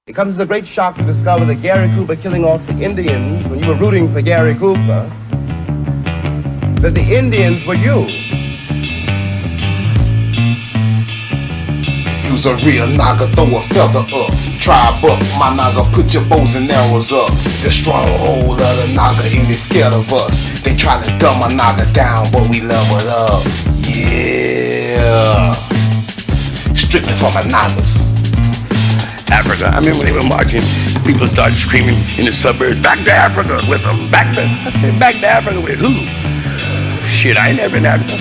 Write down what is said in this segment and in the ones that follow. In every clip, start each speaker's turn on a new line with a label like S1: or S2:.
S1: It comes as a great shock to discover that Gary Cooper killing off the Indians when you were rooting for Gary Cooper, that the Indians were you.
S2: Use a real naga, throw a feather up. Tribe up, my naga, put your bows and arrows up. The stronghold of the naga ain't they scared of us. They try to dumb a naga down, but we leveled up. Yeah. Strictly for my nagas.
S3: Africa. I remember when they were marching, people started screaming in the suburbs, back to Africa with them, back to Africa with who? Shit, I ain't never been to Africa.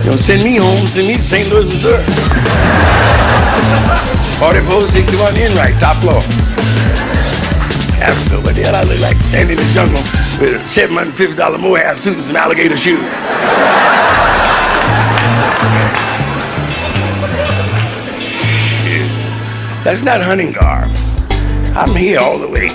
S3: You know, send me home, send me to St. Louis, Missouri. 4461 Enright, top floor. Africa, what the hell I look like? Standing in the jungle with a $750 Moab suit and some alligator shoes. That's not hunting garb. I'm here all the way.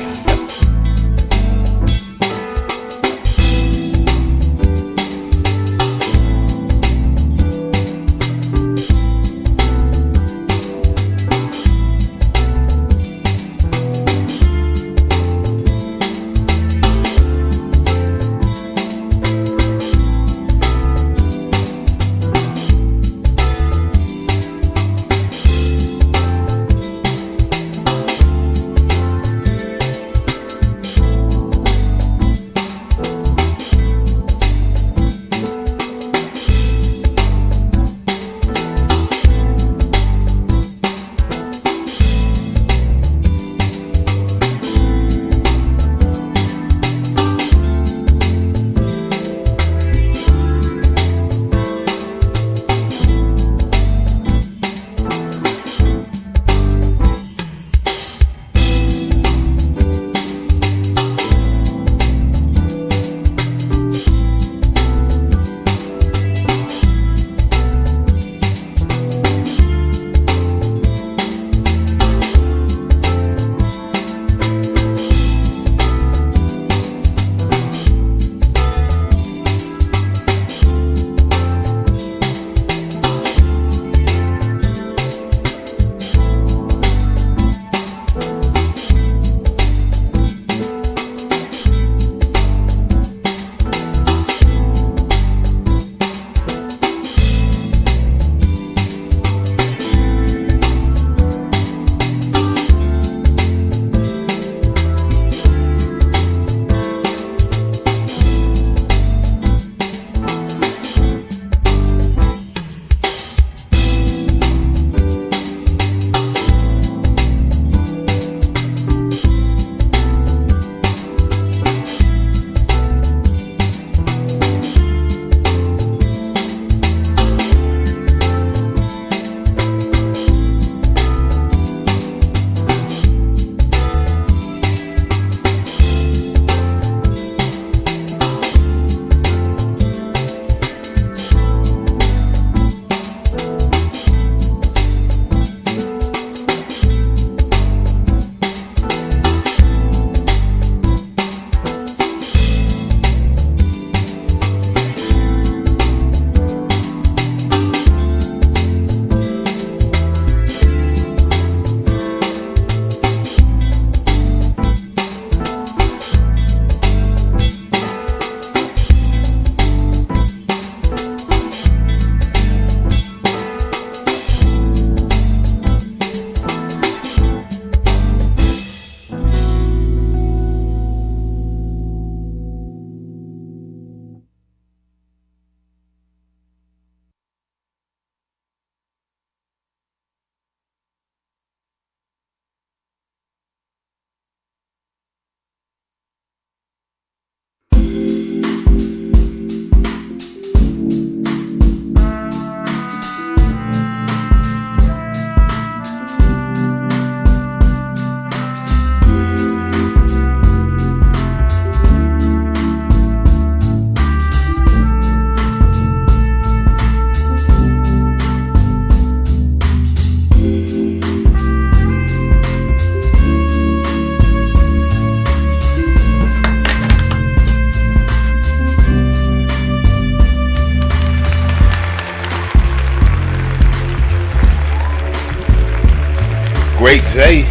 S2: J.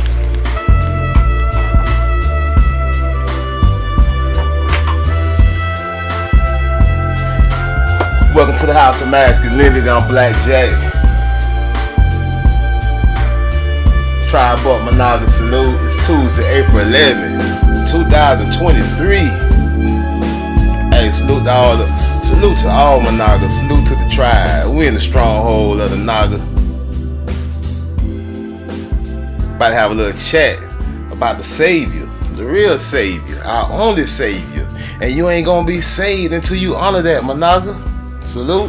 S2: Welcome to the House of Masculinity. I'm Black J. Tribe Up Monaga salute. It's Tuesday, April 11, 2023. Hey, salute to all Monaga. Salute to the tribe. We in the stronghold of the Naga. About to have a little chat about the Savior, the real Savior, our only Savior. And you ain't gonna be saved until you honor that, Monaga. Salute.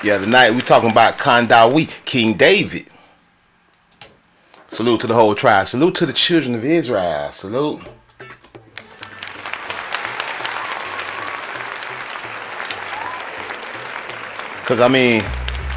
S2: Yeah, tonight we talking about Kandawi, King David. Salute to the whole tribe. Salute to the children of Israel. Salute. Because, I mean,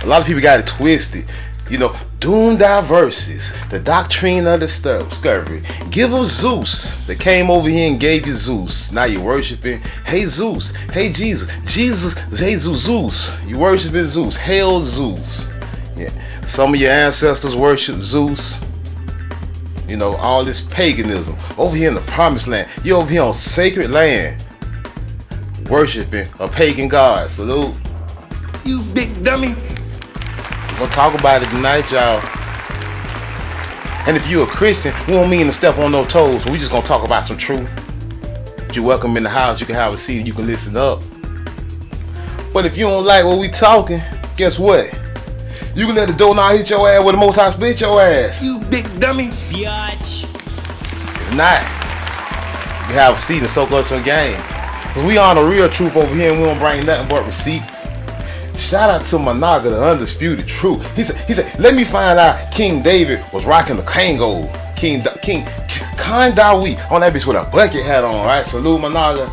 S2: a lot of people got it twisted. You know, doom diverses, the doctrine of the discovery. Give them Zeus. They came over here and gave you Zeus. Now you're worshiping, hey Zeus, hey Jesus. Jesus, hey Zeus. You worshiping Zeus. Hail Zeus. Yeah. Some of your ancestors worship Zeus. You know, all this paganism. Over here in the promised land. You're over here on sacred land. Worshiping a pagan god. Salute.
S3: You big dummy.
S2: We're gonna talk about it tonight, y'all. And if you're a Christian, we don't mean to step on no toes. We just gonna talk about some truth. You're welcome in the house. You can have a seat and you can listen up. But if you don't like what we talking, guess what? You can let the door knob hit your ass with the Most High split your ass.
S3: You big dummy.
S4: Biatch.
S2: If not, you have a seat and soak up some game. Cause we on the real truth over here and we don't bring nothing but receipts. Shout out to Monaga, the undisputed truth. He said, let me find out King David was rocking the Kango. King Kandawi on that bitch with a bucket hat on, right? Salute Monaga.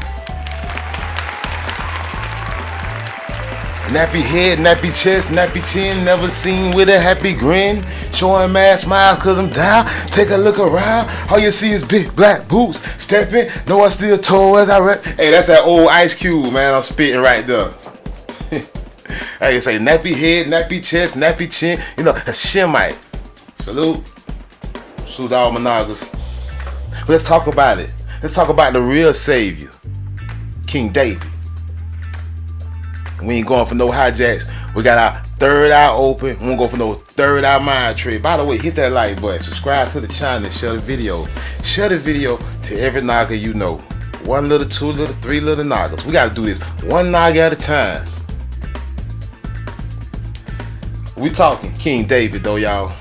S2: Nappy head, nappy chest, nappy chin, never seen with a happy grin. Showing mad smiles cause I'm down. Take a look around, all you see is big black boots. Stepping, no I still toe as I rap. Hey, that's that old Ice Cube, man. I'm spitting right there. Hey, say nappy head, nappy chest, nappy chin. You know, that's Shemite. Salute. Salute all Monagas. Let's talk about it. Let's talk about the real Savior, King David. We ain't going for no hijacks. We got our third eye open. We won't go for no third eye mind trick. By the way, hit that like button. Subscribe to the channel and share the video. Share the video to every Naga you know. 1 little, 2 little, 3 little Nagas. We got to do this 1 Naga at a time. We talking King David though, y'all.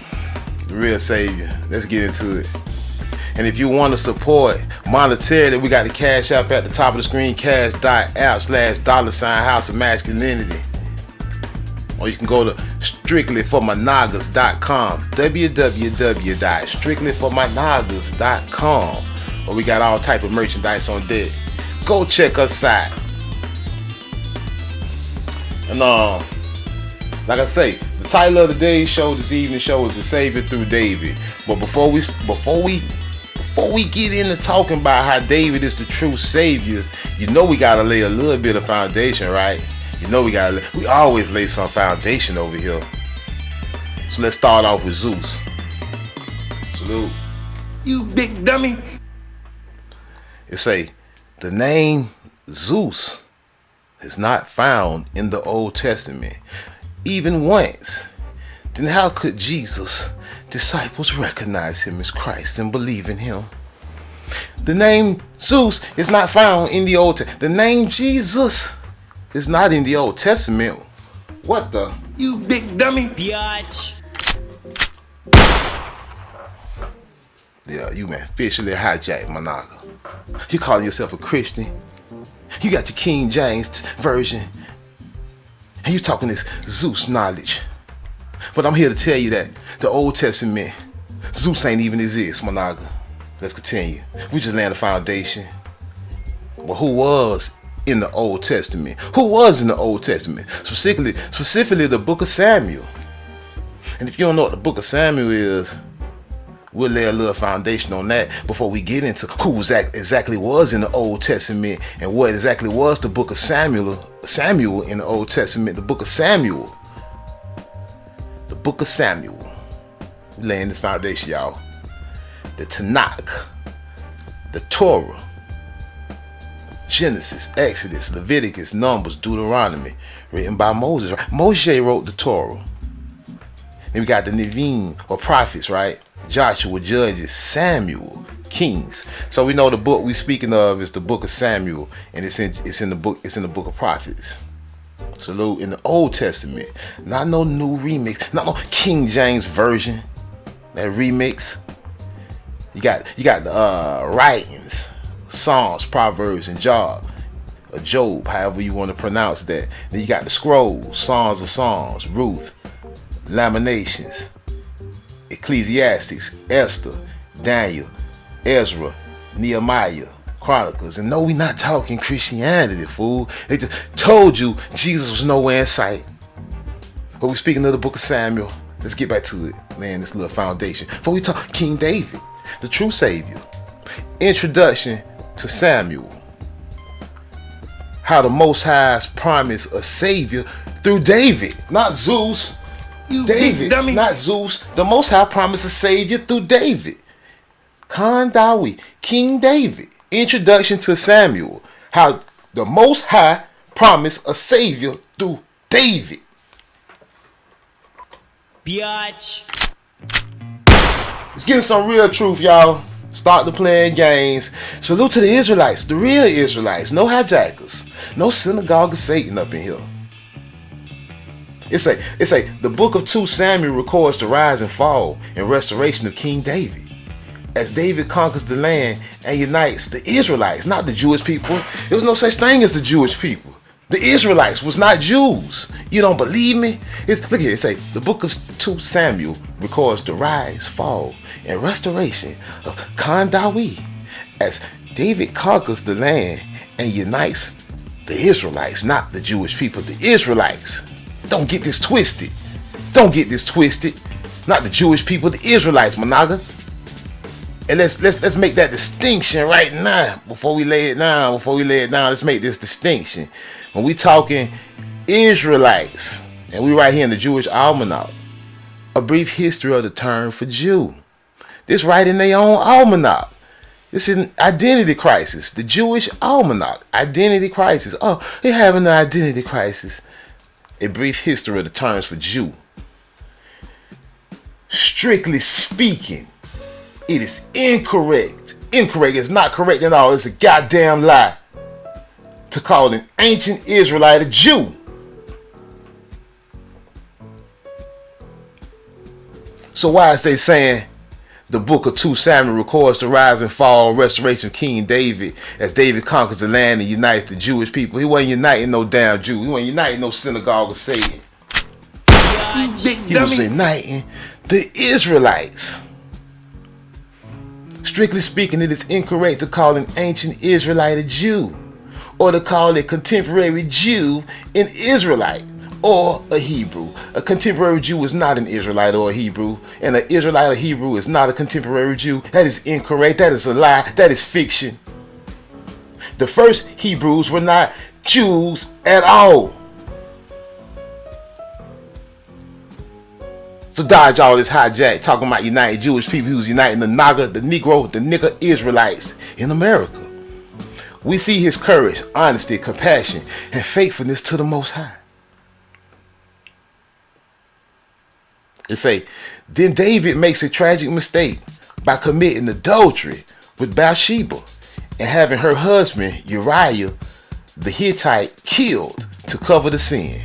S2: The real Savior. Let's get into it. And if you want to support monetarily, we got the Cash App at the top of the screen. Cash.app/$House of Masculinity. Or you can go to strictlyformynagas.com. www.strictlyformynagas.com. Or we got all type of merchandise on deck. Go check us out. And like I say, the title of the day's show, this evening's show, is The Savior Through David. But before we get into talking about how David is the true Savior, you know we gotta lay a little bit of foundation, right? You know we always lay some foundation over here. So let's start off with Zeus. Salute.
S3: You big dummy.
S2: It say, the name Zeus is not found in the Old Testament, even once. Then how could Jesus' disciples recognize him as Christ and believe in him? The name Zeus is not found in the Old Testament. The name Jesus is not in the Old Testament. What the?
S3: You big dummy.
S4: Biatch.
S2: Yeah, you man officially hijacked Monaga. You calling yourself a Christian? You got your King James version, and you talking this Zeus knowledge. But I'm here to tell you that the Old Testament, Zeus ain't even exist, Monaga. Let's continue. We just laying the foundation. Well, who was in the Old Testament? Who was in the Old Testament? Specifically the book of Samuel. And if you don't know what the book of Samuel is, We'll lay a little foundation on that before we get into who exactly was in the Old Testament and what exactly was the book of Samuel in the Old Testament, the book of Samuel. The book of Samuel. We're laying this foundation, y'all. The Tanakh, the Torah, Genesis, Exodus, Leviticus, Numbers, Deuteronomy, written by Moses. Right? Moshe wrote the Torah. Then we got the Nevi'im, or prophets, right? Joshua, Judges, Samuel, Kings. So we know the book we speaking of is the book of Samuel, and it's in the book of prophets. So in the Old Testament, not no new remix, not no King James version, that remix. You got the writings, Psalms, Proverbs, and Job, however you want to pronounce that. Then you got the scrolls, Songs of Songs, Ruth, Lamentations, Ecclesiastes, Esther, Daniel, Ezra, Nehemiah, Chronicles. And no, we're not talking Christianity, fool. They just told you Jesus was nowhere in sight. But we're speaking of the book of Samuel. Let's get back to it, man, this little foundation. Before we talk King David, the true Savior. Introduction to Samuel. How the Most High promised a Savior through David, not Zeus. David, not Zeus. The Most High promised a Savior through David. Khan Dawi, King David. Introduction to Samuel. How the Most High promised a Savior through David.
S4: Biatch.
S2: Let's get some real truth, y'all. Start to playing games. Salute to the Israelites, the real Israelites. No hijackers. No synagogue of Satan up in here. It's the book of 2 Samuel records the rise and fall and restoration of King David. As David conquers the land and unites the Israelites, not the Jewish people. There was no such thing as the Jewish people. The Israelites was not Jews. You don't believe me? Look here, the book of 2 Samuel records the rise, fall, and restoration of Khan Dawi as David conquers the land and unites the Israelites, not the Jewish people, the Israelites. Don't get this twisted. Don't get this twisted. Not the Jewish people, the Israelites, Managa. And let's make that distinction right now before we lay it down. Let's make this distinction. When we talking Israelites, and we right here in the Jewish Almanac, a brief history of the term for Jew. This right in their own almanac. This is an identity crisis. The Jewish Almanac, identity crisis. Oh, they're having an identity crisis. A brief history of the terms for Jew. Strictly speaking, it is incorrect. Incorrect. It's not correct at all. It's a goddamn lie to call an ancient Israelite a Jew. So why is they saying the book of 2 Samuel records the rise and fall, restoration of King David as David conquers the land and unites the Jewish people? He wasn't uniting no damn Jew. He wasn't uniting no synagogue of Satan. He was uniting the Israelites. Strictly speaking, it is incorrect to call an ancient Israelite a Jew, or to call a contemporary Jew an Israelite or a Hebrew. A contemporary Jew is not an Israelite or a Hebrew, and an Israelite or Hebrew is not a contemporary Jew. That is incorrect. That is a lie. That is fiction. The first Hebrews were not Jews at all. So dodge all this hijack talking about united Jewish people who's uniting the Naga, the Negro, the nigger Israelites in America. We see his courage, honesty, compassion, and faithfulness to the Most High. Then David makes a tragic mistake by committing adultery with Bathsheba and having her husband Uriah the Hittite killed to cover the sin.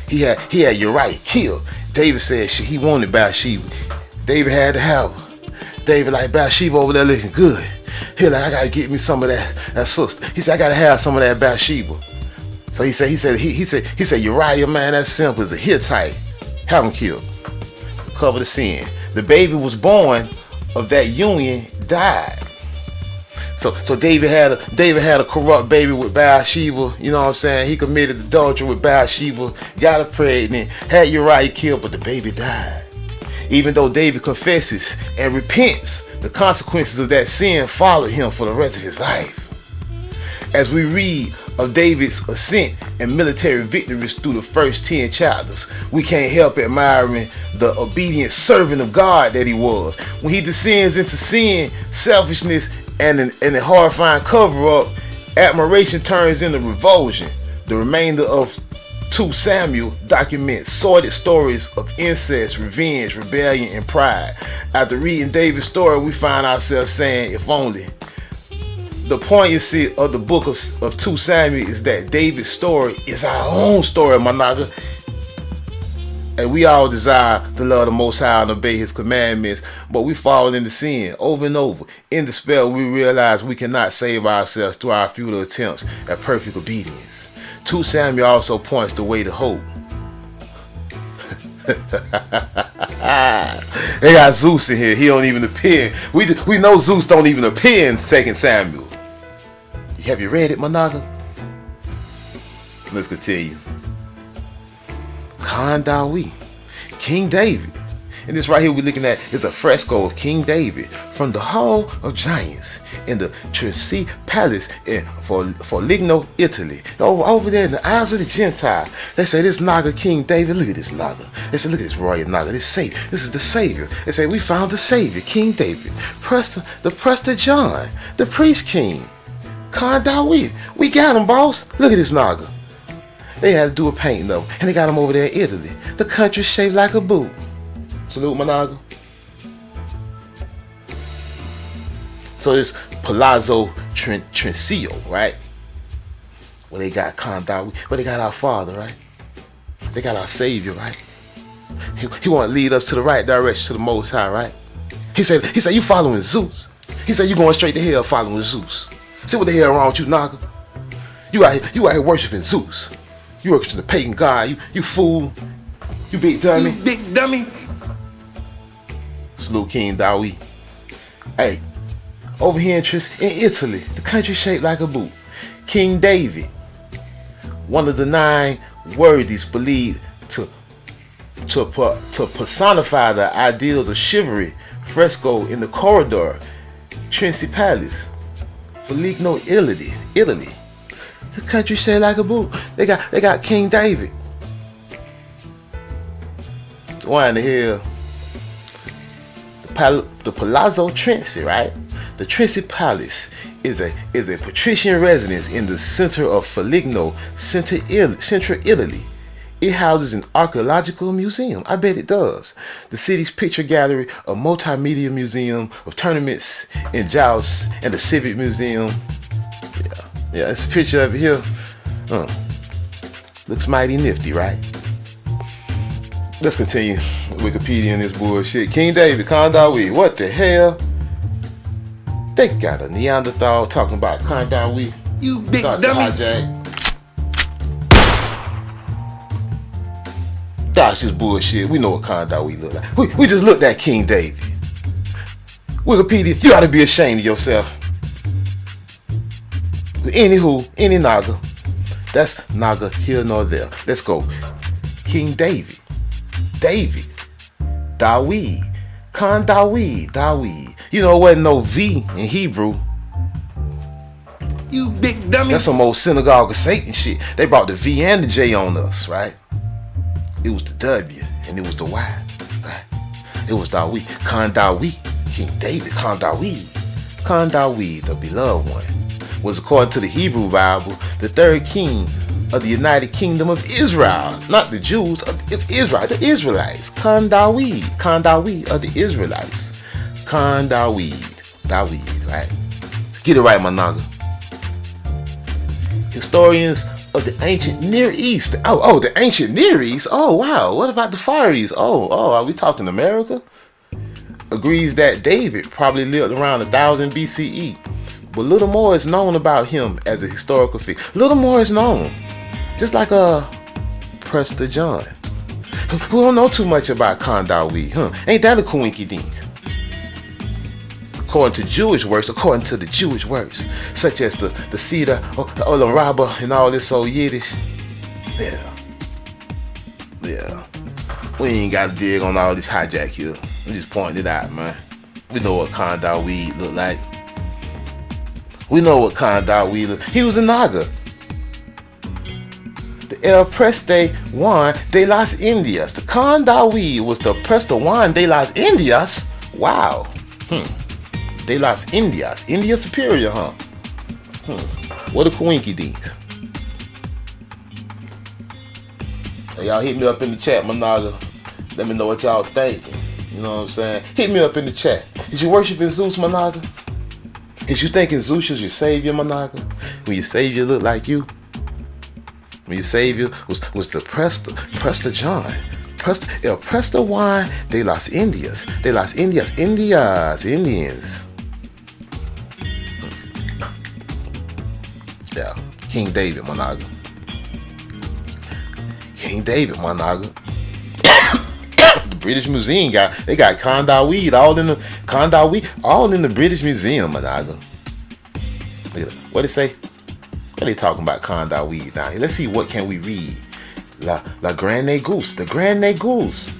S2: He had Uriah killed. David said he wanted Bathsheba. David had to have her. David like, Bathsheba over there looking good. He like, I gotta get me some of that sister. He said, I gotta have some of that Bathsheba. So he said Uriah, man, that's simple. It's a Hittite. Have him killed. Cover the sin. The baby was born of that union died. So David had a corrupt baby with Bathsheba. You know what I'm saying? He committed adultery with Bathsheba, got her pregnant, had Uriah killed, but the baby died. Even though David confesses and repents, the consequences of that sin followed him for the rest of his life. As we read of David's ascent and military victories through the first 10 chapters, we can't help admiring the obedient servant of God that he was. When he descends into sin, selfishness, and a horrifying cover-up, admiration turns into revulsion. The remainder of 2 Samuel documents sordid stories of incest, revenge, rebellion, and pride. After reading David's story, we find ourselves saying, if only. The poignancy of the book of 2 Samuel is that David's story is our own story, my nigga. And we all desire to love the Most High and obey His commandments, but we fall into sin over and over. In despair, we realize we cannot save ourselves through our futile attempts at perfect obedience. 2 Samuel also points the way to hope. They got Zeus in here. He don't even appear. We know Zeus don't even appear in 2 Samuel. Have you read it, Managa? Let's continue. Khan Dawi, King David. And this right here we're looking at is a fresco of King David from the Hall of Giants in the Trinci Palace in Foligno, Italy. Over there in the Isles of the Gentile. They say this Naga King David, look at this Naga. They say, look at this royal Naga, this is the Savior. They say, we found the Savior, King David. The Prester John, the priest king. Khan Dawi, we got him, boss. Look at this Naga. They had to do a painting of him, and they got him over there in Italy. The country shaped like a boot. Salute, my Naga. So this Palazzo Trinceo, right? Where they got Khan Dawi, where they got our Father, right? They got our Savior, right? He want to lead us to the right direction, to the Most High, right? He said, you following Zeus. He said, you going straight to hell following Zeus. See what the hell wrong with you, Naga? You out here worshiping Zeus. You worshiping the pagan god. You fool. You big dummy.
S3: You big dummy.
S2: Salute King Dawi. Hey, over here in Italy, the country shaped like a boot. King David, one of the 9 worthies believed to personify the ideals of chivalry, fresco in the corridor, Trinci Palace, Foligno, Italy. The country shaped like a boot. They got King David. Why in the hell? The Palazzo Trinci, right? The Trinci Palace is a patrician residence in the center of Foligno, central Italy. It houses an archaeological museum. I bet it does. The city's picture gallery, a multimedia museum of tournaments and jousts, and the civic museum. Yeah, it's a picture of it here. Looks mighty nifty, right? Let's continue Wikipedia and this bullshit. King David, Khan Dawi, what the hell? They got a Neanderthal talking about Khan Dawi.
S3: You big
S2: Dr.
S3: dummy.
S2: Hijack. That's just bullshit. We know what Khan Dawi look like. We just looked at King David. Wikipedia, you ought to be ashamed of yourself. Anywho, any Naga. That's Naga here nor there. Let's go. King David. Dawi. Khan Dawi. You know, it wasn't no V in Hebrew.
S3: You big dummy.
S2: That's some old synagogue of Satan shit. They brought the V and the J on us, right? It was the W and it was the Y, right? It was Dawi. Khan Dawi. King David. Khan Dawi, the beloved one, was, according to the Hebrew Bible, the 3rd king of the United Kingdom of Israel. Not the Jews, of Israel, the Israelites. Khan Dawi of the Israelites. Khan David, right? Get it right, my Naga. Historians of the ancient Near East. The ancient Near East? Oh, wow. What about the Far East? Oh, are we talking America? Agrees that David probably lived around 1000 BCE. But little more is known about him as a historical figure. Little more is known. Just like Prester John. We don't know too much about Khan Dawi, huh? Ain't that a coinky dink? According to the Jewish works, such as the Seder, Olam Rabbah, and all this old Yiddish. Yeah. We ain't got to dig on all this hijack here. I'm just pointing it out, man. We know what Khan Weed look like. We know what Khan Weed look. He was a Naga. The El Preste Juan de las Indias. The Khan Weed was the Preste Juan de las Indias. Wow. De las Indias. India Superior, huh? What a coinky dink. Hey, y'all hit me up in the chat, my Naga. Let me know what y'all thinking. You know what I'm saying? Hit me up in the chat. Is you worshiping Zeus, my Naga? Is you thinking Zeus is your savior, my Naga? When your savior looked like you? When your savior was the Presta John. El Presta Juan de las Indias. De las Indias. Indians. Yeah. King David, my Naga. King David, my Naga. The British Museum got Khan Weed all in the British Museum, my Naga. Look at that. What it say? What are they talking about Khan Weed down here? Let's see, what can we read? La Grande Goose, the Grande Goose.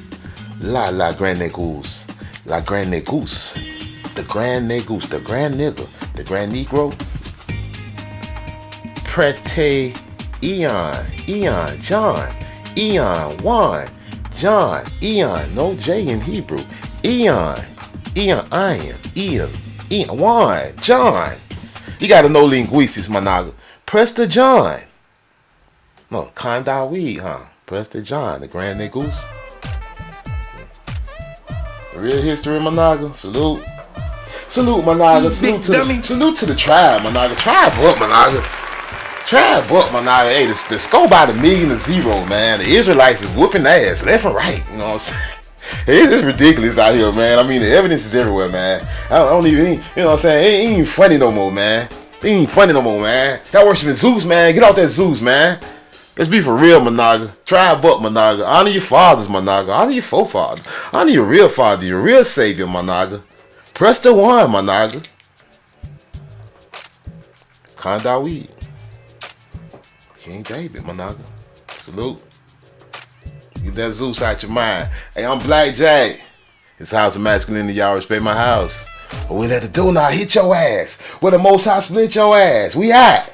S2: La Grande Goose. La Grande Goose. The Grande Goose, the Grand Nigga, the Grand Negro. Prete Eon, John, Eon, Juan, John, Eon, no J in Hebrew. Eon, Juan, John. You gotta know linguistics, my Naga. Presta John. No, Khan Weed, huh? Presta John, the Grand Goose. Real history, my Naga. Salute. Salute, my Naga. Salute to the tribe, my Naga. Tribe up, my Naga. Tribe up, my Naga. Hey, the score by the 1,000,000, man. The Israelites is whooping ass left and right. You know what I'm saying? It's ridiculous out here, man. I mean, the evidence is everywhere, man. I don't even, you know what I'm saying? It ain't even funny no more, man. It ain't funny no more, man. Y'all worshiping Zeus, man. Get off that Zeus, man. Let's be for real, my Naga. Tribe up, my Naga. Honor your fathers, my Naga. Honor your forefathers. Honor your real father, your real savior, my Naga. Press the one, my Naga. Khan Weed. King David, my Naga. Salute. Get that Zeus out your mind. Hey, I'm Black Jack. It's House of Masculinity. Y'all respect my house. But we let the do now hit your ass. Where the Most High split your ass. We at.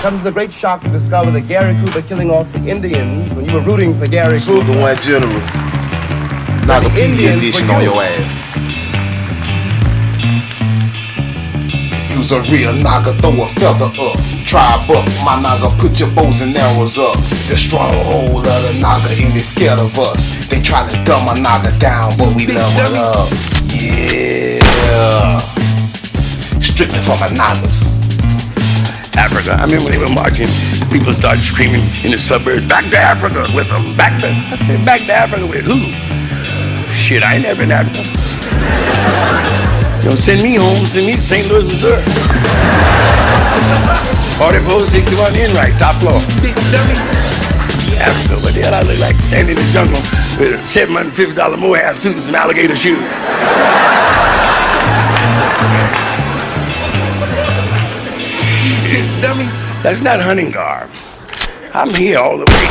S1: Comes the great shock to discover that Gary Cooper killing off the Indians when you were rooting for Gary Cooper.
S2: The one general. Nagapedia edition on your ass. Use a real Naga, throw a feather up. Tribe up, my Naga, put your bows and arrows up. The stronghold of the Naga ain't scared of us. They try to dumb a Naga down, but we level up. Yeah. Strictly for my Nagas.
S3: Africa. I remember they were marching. People started screaming in the suburbs, "Back to Africa with them." Back to Africa with who? Shit, I ain't never been to Africa. Don't send me home. Send me to St. Louis, Missouri. 44, 61 Enright, top floor. Africa, what the hell I look like? Standing in the jungle with a $750 Moab suit and some alligator shoes. Dummy, that's not hunting garb. I'm here all the way.